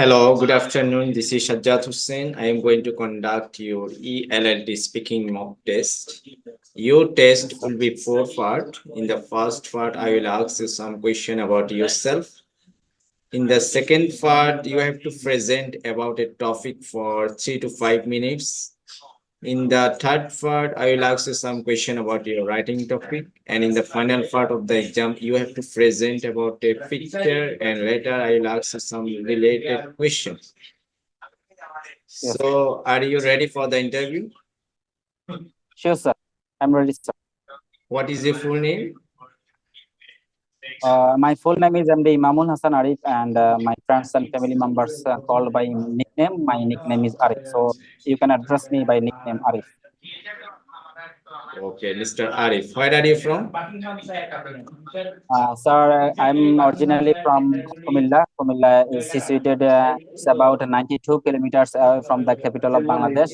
Hello, good afternoon. This is Shajjat Hussain. I am going to conduct your ELLT speaking mock test. Your test will be four part. In the first part, I will ask you some question about yourself. In the second part, you have to present about a topic for 3 to 5 minutes. In the third part, I will ask you some question about your writing topic. And in the final part of the exam, you have to present about a picture, and later I will ask you some related questions. Yes. So, are you ready for the interview? Sure, sir. I'm ready, sir. What is your full name? My full name is MD Mamun Hassan Arif, and my friends and family members called by nickname. My nickname is Arif, so you can address me by nickname Arif. Okay, Mr. Arif. Where are you from? Sir, I'm originally from Kumilla. Kumilla is situated it's about 92 kilometers away from the capital of Bangladesh,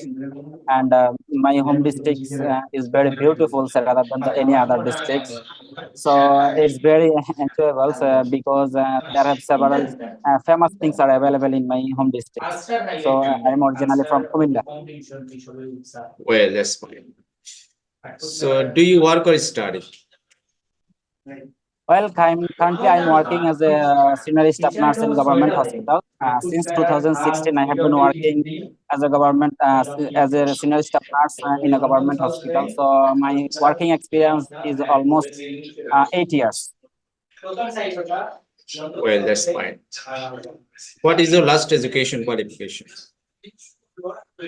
and my home district is very beautiful, sir, rather than any other districts. So it's very enjoyable, sir, because there are several famous things are available in my home districts. So I'm originally from Kumilla. Well, that's fine. So, do you work or study? Well, currently I'm working as a senior staff nurse in government hospital. Since 2016, I have been working as a government as a senior staff nurse in a government hospital. So my working experience is almost 8 years. Well, that's fine. What is your last education qualification?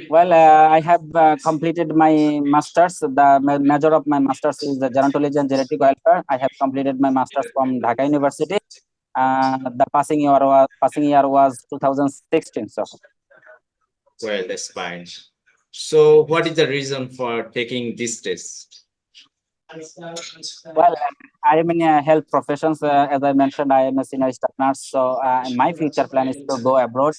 Well, I have completed my master's. The major of my master's is the gerontology and genetic welfare. I have completed my master's from Dhaka University. The passing year was 2016. So, Well, that's fine. So, what is the reason for taking this test? well, I am in health professions. As I mentioned, I am a senior staff nurse. So, my future plan is to go abroad,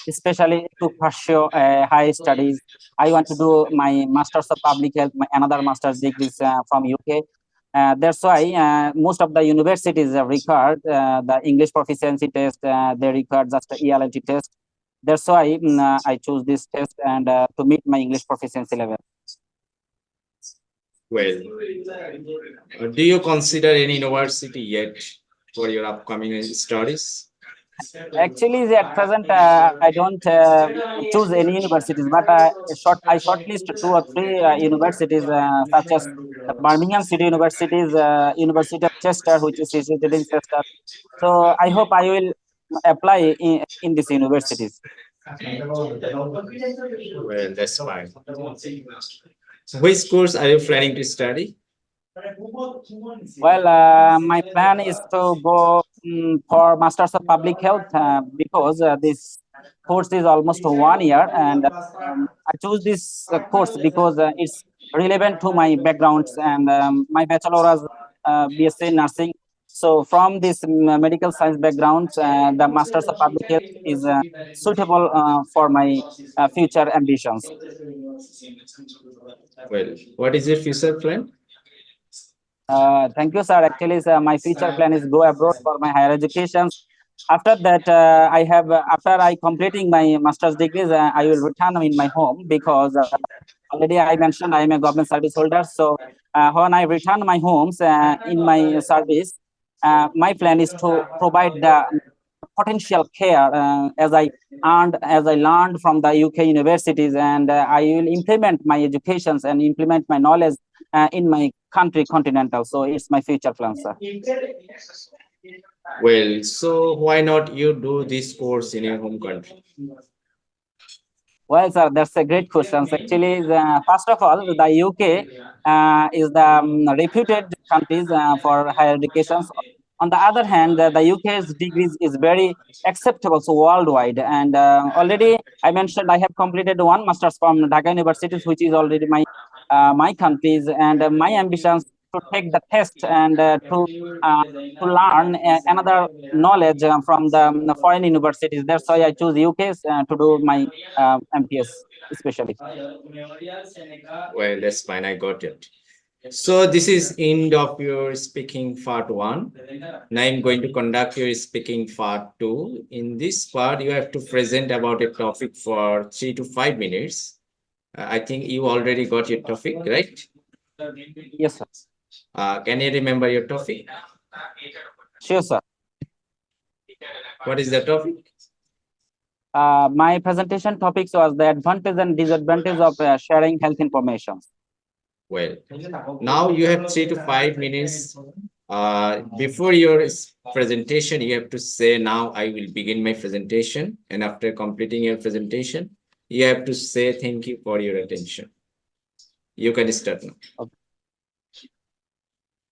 especially to pursue high studies. I want to do my master's of public health, another master's degrees from UK. That's why most of the universities require the English proficiency test. They require just the ELLT test. That's why I choose this test and to meet my English proficiency level. Well, do you consider any university yet for your upcoming studies? Actually, at present, I don't choose any universities, but I shortlist 2 or 3 universities, such as the Birmingham City Universities, University of Chester, which is situated in Chester. So I hope I will apply in these universities. Well, that's fine. Which course are you planning to study? Well, my plan is to go for Masters of Public Health because this course is almost 1 year, and I choose this course because it's relevant to my backgrounds, and my bachelor was BSc nursing. So from this medical science background, the Masters of Public Health is suitable for my future ambitions. Well, what is your future plan? Thank you, sir. Actually, sir, my future plan is go abroad for my higher education. After that, after I completing my master's degrees, I will return in my home because already I mentioned I am a government service holder. So when I return my homes in my service, my plan is to provide the potential care as I learned from the UK universities, and I will implement my educations and implement my knowledge in my country continental. So it's my future plan, sir. Well, so why not you do this course in your home country? Well, sir, that's a great question. Actually, first of all, the UK is the reputed countries for higher education. On the other hand, the UK's degrees is very acceptable so worldwide. And already I mentioned I have completed 1 master's from Dhaka University, which is already my country's, and my ambitions to take the test and to learn another knowledge from the foreign universities. That's why I choose UK's to do my MPS especially. Well, that's fine. I got it. So this is end of your speaking part 1. Now I'm going to conduct your speaking part 2. In this part, you have to present about a topic for 3 to 5 minutes. I think you already got your topic, right? Yes, sir. Can you remember your topic? Sure, sir. What is the topic? My presentation topics was the advantage and disadvantage of sharing health information. Well, now you have 3 to 5 minutes. Before your presentation, you have to say, now I will begin my presentation. And after completing your presentation, you have to say thank you for your attention. You can start now.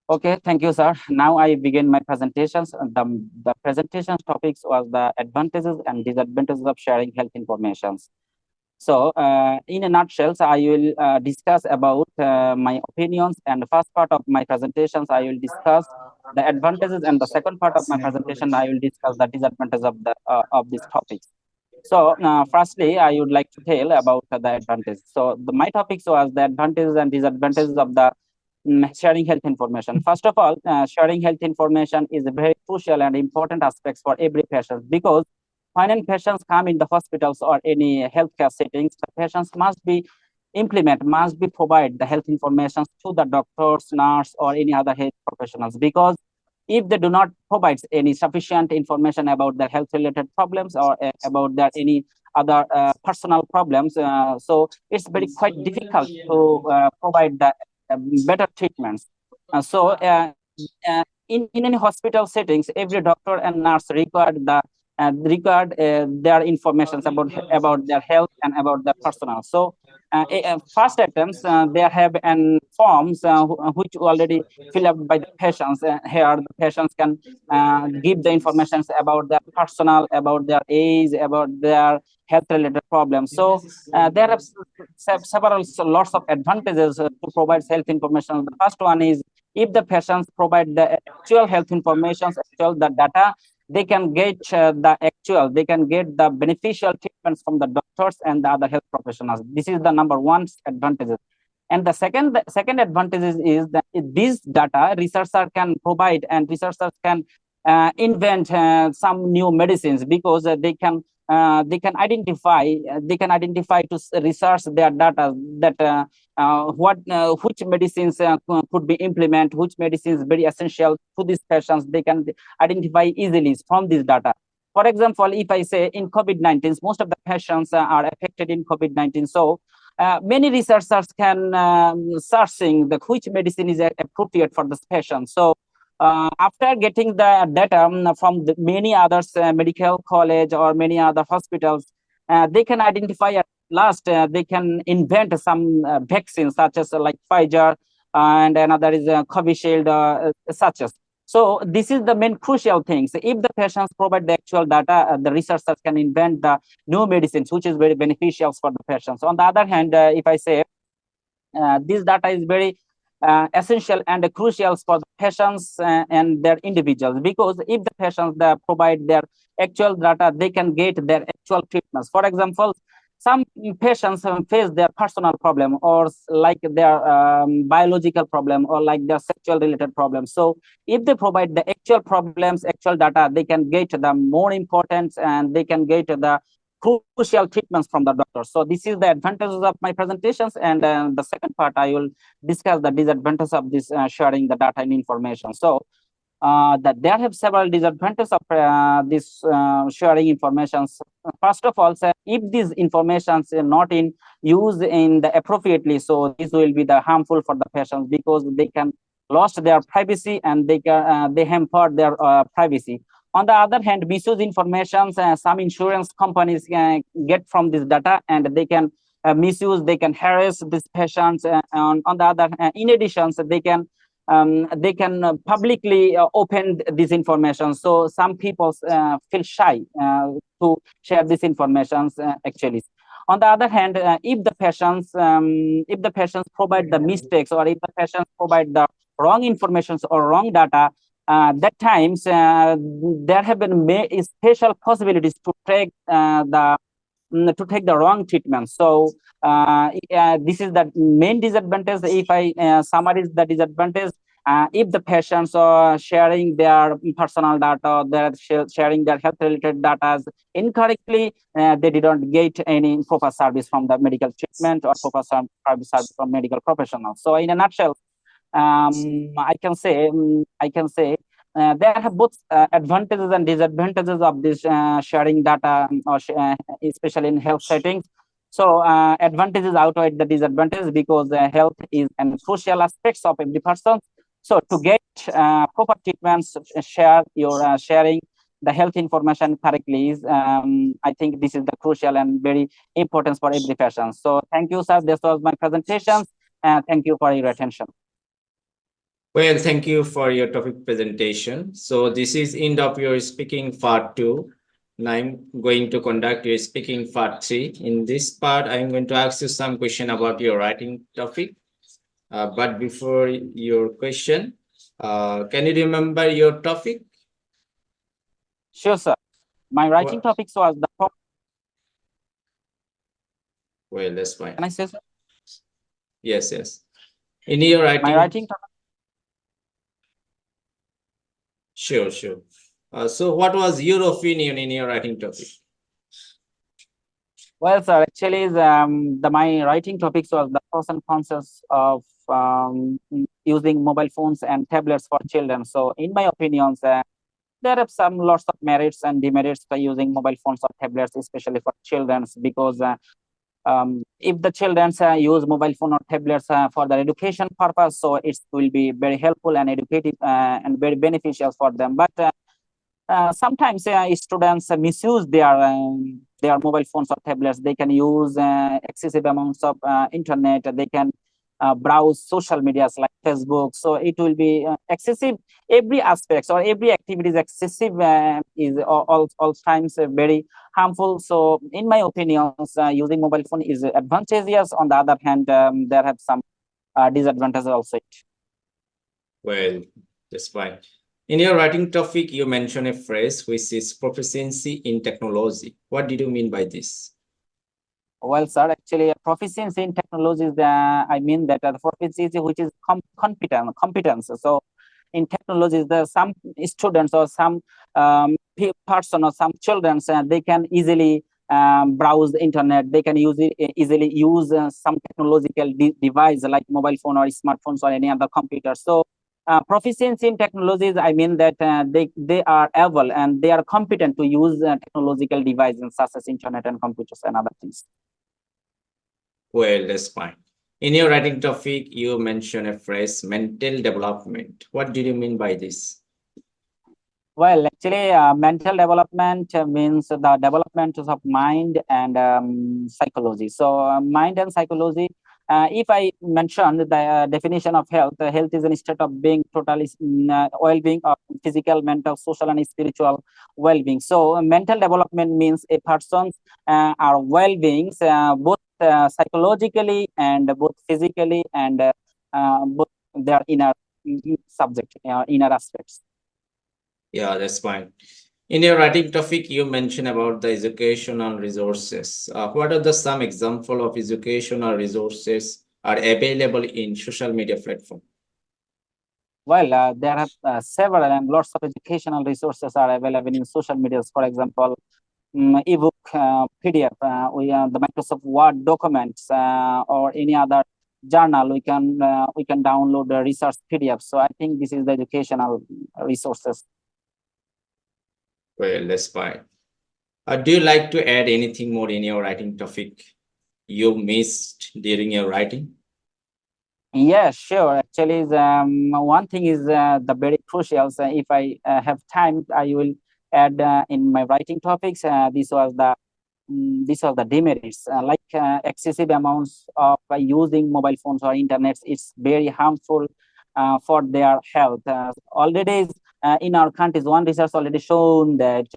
Okay, thank you, sir. Now I begin my presentations. The presentation topics was the advantages and disadvantages of sharing health information. So, in a nutshell, I will discuss about my opinions, and the first part of my presentations, I will discuss the advantages, and the second part of my presentation, I will discuss the disadvantages of these topics. So, firstly, I would like to tell about the advantages. So, my topics was the advantages and disadvantages of the sharing health information. First of all, sharing health information is a very crucial and important aspects for every patient, because when patients come in the hospitals or any healthcare settings, the patients must be provide the health information to the doctors, nurse, or any other health professionals, because if they do not provide any sufficient information about their health related problems or about their any other personal problems, so it's very quite difficult to provide the better treatments. In any hospital settings, every doctor and nurse required their information about their health and about their personal. So first attempts, they have an forms which already fill up by the patients. Here the patients can give the information about their personal, about their age, about their health related problems. So there are several lots of advantages to provide health information. The first one is, if the patients provide the actual health information, actual the data, they can get they can get the beneficial treatments from the doctors and the other health professionals. This is the number one advantage. And the second advantage is that this data researchers can provide, and researchers can invent some new medicines, because they can identify to research their data that which medicines could be implemented, which medicines very essential to these patients. They can identify easily from this data. For example, if I say in COVID-19, most of the patients are affected in COVID-19. So many researchers can searching the which medicine is appropriate for this patient. So after getting the data from many others medical college or many other hospitals, they can identify at last, they can invent some vaccines such as like Pfizer, and another is Covishield, such as. So this is the main crucial things. If the patients provide the actual data, the researchers can invent the new medicines, which is very beneficial for the patients. On the other hand, if I say this data is very essential and crucial for the patients and their individuals, because if the patients provide their actual data, they can get their actual treatments. For example, some patients face their personal problem, or like their biological problem, or like their sexual related problems. So if they provide the actual problems, actual data, they can get the more important, and they can get the crucial treatments from the doctor. So this is the advantages of my presentations, and the second part I will discuss the disadvantages of this sharing the data and information. So that there have several disadvantages of this sharing information. First of all, if these informations are not in use in the appropriately, so this will be the harmful for the patients, because they can lost their privacy, and they hamper their privacy. On the other hand, misuse information, some insurance companies get from this data, and they can misuse, they can harass these patients. On the other, in addition, so they can publicly open this information. So some people feel shy to share this information actually. On the other hand, if the patients provide the mistakes, or if the patients provide the wrong information or wrong data, that times there have been special possibilities to track the to take the wrong treatment. So this is the main disadvantage. If I summarize the disadvantage, if the patients are sharing their personal data, they're sharing their health related data incorrectly, they didn't get any proper service from the medical treatment or proper service from medical professionals. So in a nutshell, I can say there have both advantages and disadvantages of this sharing data, or especially in health settings. So advantages outweigh the disadvantages because health is an crucial aspects of every person. So to get proper treatments, sharing the health information correctly is, I think this is the crucial and very important for every patient. So thank you, sir. This was my presentation. Thank you for your attention. Well, thank you for your topic presentation. So this is end of your speaking part 2. Now I'm going to conduct your speaking part 3. In this part, I'm going to ask you some question about your writing topic. But before your question, can you remember your topic? Sure, sir. My writing topics was the. Well, that's fine. Can I say so? Yes, yes. In your writing. My writing topic. Sure, sure. So what was your opinion in your writing topic? Well, sir, actually, my writing topics was the pros and cons of using mobile phones and tablets for children. So in my opinions, there are some lots of merits and demerits by using mobile phones or tablets, especially for children, because if the children use mobile phone or tablets for their education purpose, so it will be very helpful and educative and very beneficial for them. But sometimes students misuse their mobile phones or tablets. They can use excessive amounts of internet. They can browse social medias like Facebook. So it will be excessive. Every aspect or every activity is excessive, is all times very harmful. So in my opinions, using mobile phone is advantageous. On the other hand, there have some disadvantages also. Well, that's fine. In your writing topic, you mentioned a phrase which is proficiency in technology. What did you mean by this? Well, sir, actually, proficiency in technology is I mean that the proficiency which is competence. So in technologies, there are some students or some person or some children, they can easily browse the internet. They can easily use some technological device like mobile phone or smartphones or any other computer. So proficiency in technologies, I mean that they are able and they are competent to use technological devices such as internet and computers and other things. Well, that's fine. In your writing topic, you mentioned a phrase, mental development. What did you mean by this? Well, actually, mental development means the development of mind and psychology. So mind and psychology, if I mention the definition of health, health is a state of being totally well-being of physical, mental, social, and spiritual well-being. So mental development means a person's are well-beings, both psychologically and both physically and both their inner subject, inner aspects. Yeah, that's fine. In your writing topic, you mentioned about the educational resources. What are some example of educational resources are available in social media platform? Well, there are several and lots of educational resources are available in social media. For example, ebook, PDF, the Microsoft Word documents, or any other journal. We can download the research PDF. So I think this is the educational resources. Well, that's fine. Do you like to add anything more in your writing topic you missed during your writing? Yeah, sure. Actually, one thing is the very crucial. So if I have time, I will add in my writing topics. This was the demerits, like excessive amounts of using mobile phones or internet. It's very harmful for their health. Already in our countries, one research already shown that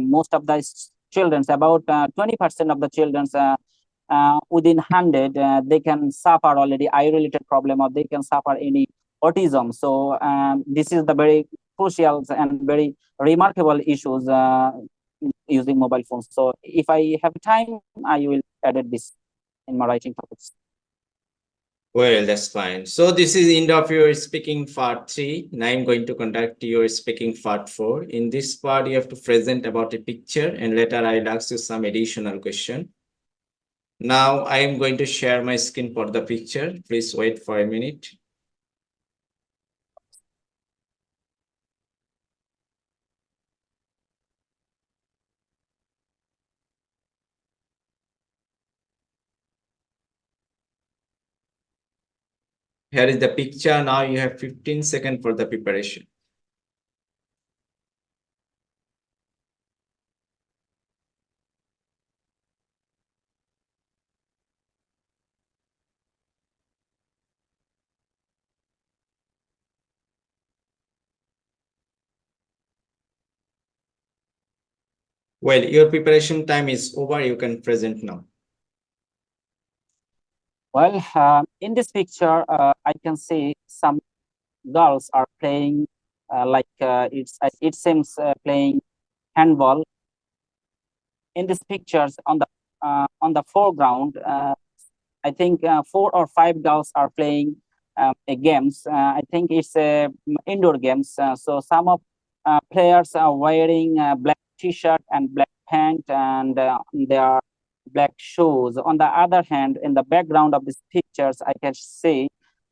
most of the children, about 20% of the children within 100, they can suffer already eye-related problem, or they can suffer any autism. So this is the very crucial and very remarkable issues using mobile phones. So if I have time, I will edit this in my writing topics. Well, that's fine. So this is end of your speaking part 3. Now I'm going to conduct your speaking part 4. In this part, you have to present about a picture, and later I'll ask you some additional question. Now I am going to share my screen for the picture. Please wait for a minute. Here is the picture. Now you have 15 seconds for the preparation. Well, your preparation time is over. You can present now. Well, in this picture, I can see some girls are playing it seems playing handball. In these pictures on the foreground, I think 4 or 5 girls are playing games. I think it's indoor games. So some of players are wearing black t-shirt and black pant, and they are black shoes. On the other hand, in the background of these pictures, I can see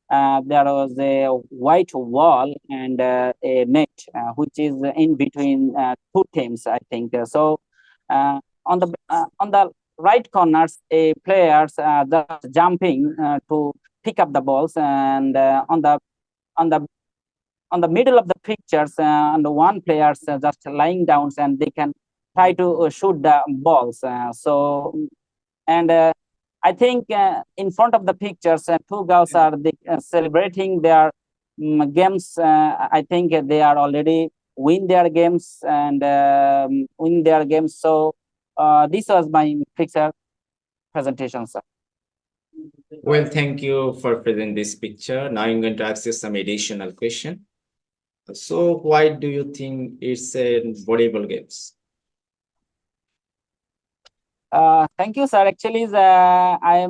there was a white wall and a net, which is in between two teams, I think. So on the right corners, a players just jumping to pick up the balls, and on the on the middle of the pictures, and one players just lying down, and they can try to shoot the balls. And I think in front of the pictures, two girls are celebrating their games. I think they are already win their games and win their games. So this was my picture presentation, sir. Well, thank you for presenting this picture. Now I'm going to ask you some additional question. So why do you think it's a volleyball games? Thank you, sir. Actually, I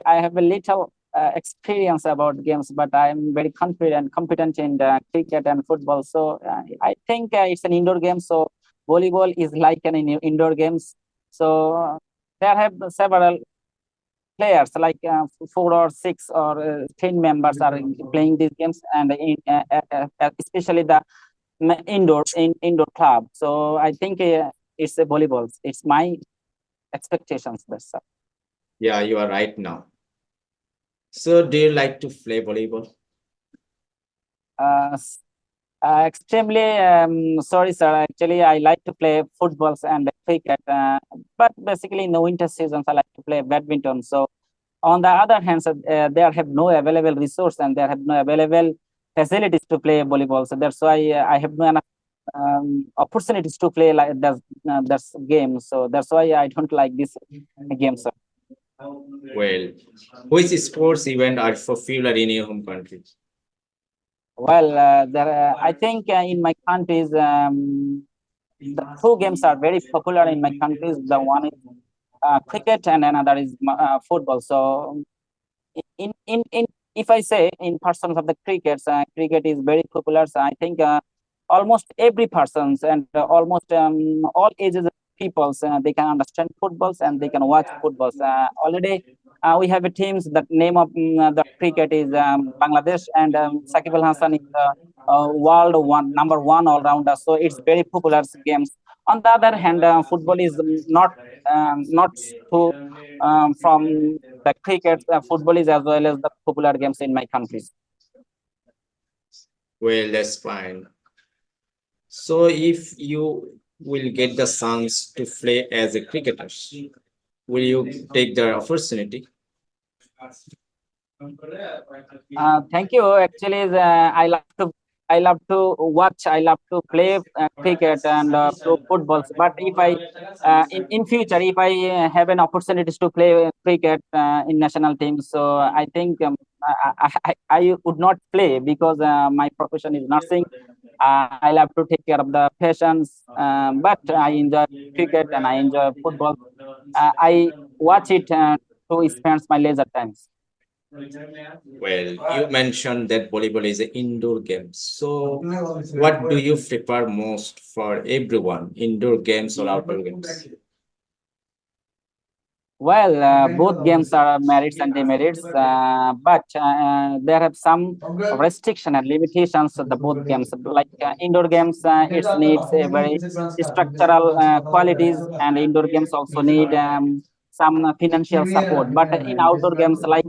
have a little experience about games, but I'm very competent in the cricket and football. So I think it's an indoor game. So volleyball is like an indoor games. So there have several players, like 4 or 6 or 10 members are playing these games, and especially the indoor club. So I think it's a volleyball. It's my expectations, that's all. Yeah, you are right now. So do you like to play volleyball? Extremely sorry, sir. Actually, I like to play footballs and cricket, but basically in the winter seasons I like to play badminton. So on the other hand, there have no available resource and there have no available facilities to play volleyball. So that's why I have no enough opportunities to play like that game. So that's why I don't like this game, sir. Well, which sports event are popular in your home country? Well, I think in my countries, the 2 games are very popular in my countries. The one is cricket and another is football. So in if I say in persons of the cricket, cricket is very popular. So I think almost every persons and almost all ages of people, they can understand footballs and they can watch footballs. Already we have a teams. The name of the cricket is Bangladesh, and Sakib Al Hasan is the world number 1 all rounder. So it's very popular games. On the other hand, football is not so from the cricket. Football is as well as the popular games in my countries. Well, that's fine. So if you will get the chance to play as a cricketer, will you take the opportunity? Thank you. Actually, I love to watch. I love to play cricket and footballs. But if I in future, if I have an opportunity to play cricket in national teams, so I think I would not play because my profession is nursing. I love to take care of the patients, but I enjoy cricket and I enjoy football. I watch it to spend my leisure times. Well, you mentioned that volleyball is an indoor game. So, what do you prefer most for everyone, indoor games or outdoor games? Well, both games are merits and demerits, but there have some restriction and limitations of the both games. Like indoor games, it needs a very structural qualities, and indoor games also need some financial support. But in outdoor games, like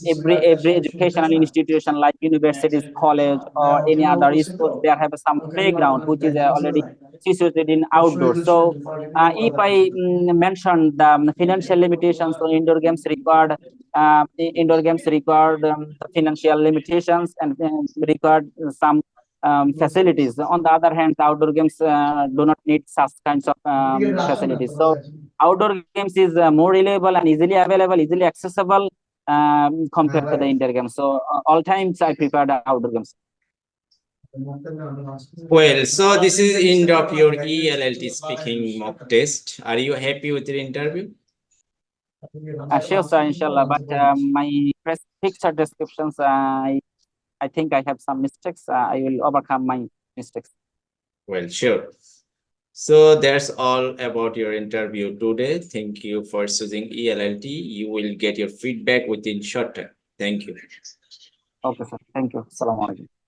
every educational institution, like universities, college, or any other schools, there have some playground which is already situated in outdoors. So if I mention the financial limitations, so indoor games required the financial limitations and required some facilities. On the other hand, the outdoor games do not need such kinds of facilities. So outdoor games is more reliable and easily available, easily accessible compared to the indoor games. So all times I prefer the outdoor games. Well, so this is the end of your ELLT speaking mock test. Are you happy with your interview? Sure, sir, inshallah. But my picture descriptions, I think I have some mistakes. I will overcome my mistakes. Well, sure. So that's all about your interview today. Thank you for choosing ELLT. You will get your feedback within short time. Thank you. Okay, sir. Thank you. Assalamu alaikum.